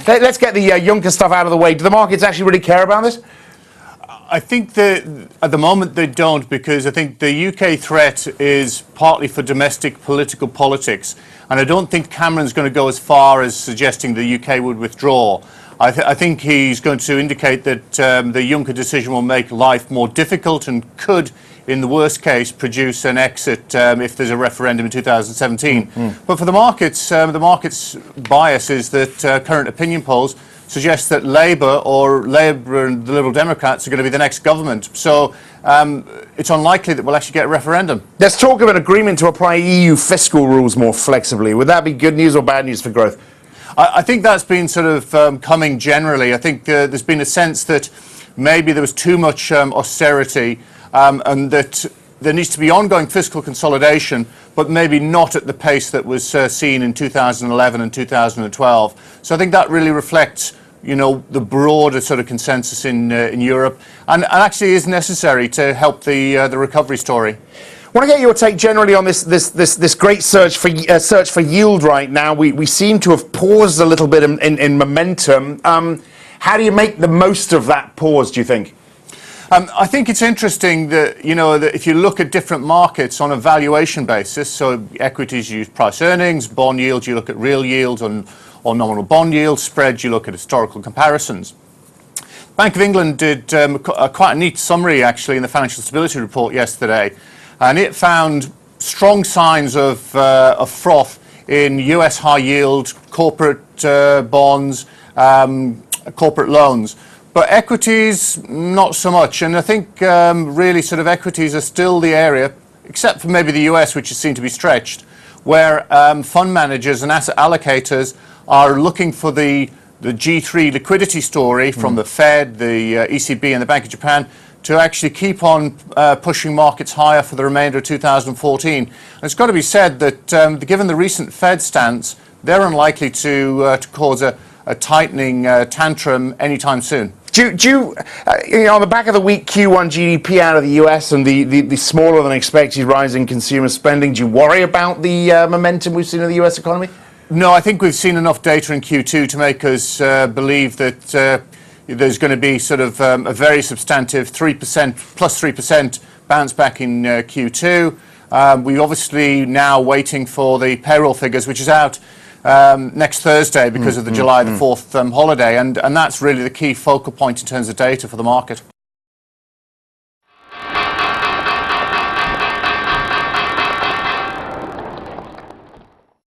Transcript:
let's get the Juncker stuff out of the way. Do the markets actually really care about this? I think that at the moment they don't, because I think the UK threat is partly for domestic political politics, and I don't think Cameron's going to go as far as suggesting the UK would withdraw. I think he's going to indicate that the Juncker decision will make life more difficult and could, in the worst case, produce an exit if there's a referendum in 2017. But for the market's bias is that current opinion polls suggest that Labour and the Liberal Democrats are going to be the next government. So it's unlikely that we'll actually get a referendum. There's talk of an agreement to apply EU fiscal rules more flexibly. Would that be good news or bad news for growth? I think that's been sort of coming generally. I think there's been a sense that maybe there was too much austerity and that there needs to be ongoing fiscal consolidation, but maybe not at the pace that was seen in 2011 and 2012. So I think that really reflects, the broader sort of consensus in Europe, and actually is necessary to help the recovery story. I want to get your take generally on this great search for yield right now. We seem to have paused a little bit in momentum. How do you make the most of that pause, do you think? I think it's interesting that, that if you look at different markets on a valuation basis, so equities you use price earnings, bond yields you look at real yields, or nominal bond yields, spreads you look at historical comparisons. Bank of England did quite a neat summary actually in the Financial Stability Report yesterday, and it found strong signs of froth in US high yield, corporate bonds, corporate loans. But equities, not so much. And I think really sort of equities are still the area, except for maybe the US, which is seen to be stretched, where fund managers and asset allocators are looking for the G3 liquidity story from the Fed, the ECB and the Bank of Japan to actually keep on pushing markets higher for the remainder of 2014. And it's got to be said that given the recent Fed stance, they're unlikely to cause a tightening tantrum anytime soon. On the back of the weak Q1 GDP out of the US and the smaller than expected rise in consumer spending, do you worry about the momentum we've seen in the US economy? No, I think we've seen enough data in Q2 to make us believe that there's going to be sort of a very substantive 3%, plus 3% bounce back in Q2. We're obviously now waiting for the payroll figures, which is out next Thursday because of the July the 4th holiday, and that's really the key focal point in terms of data for the market.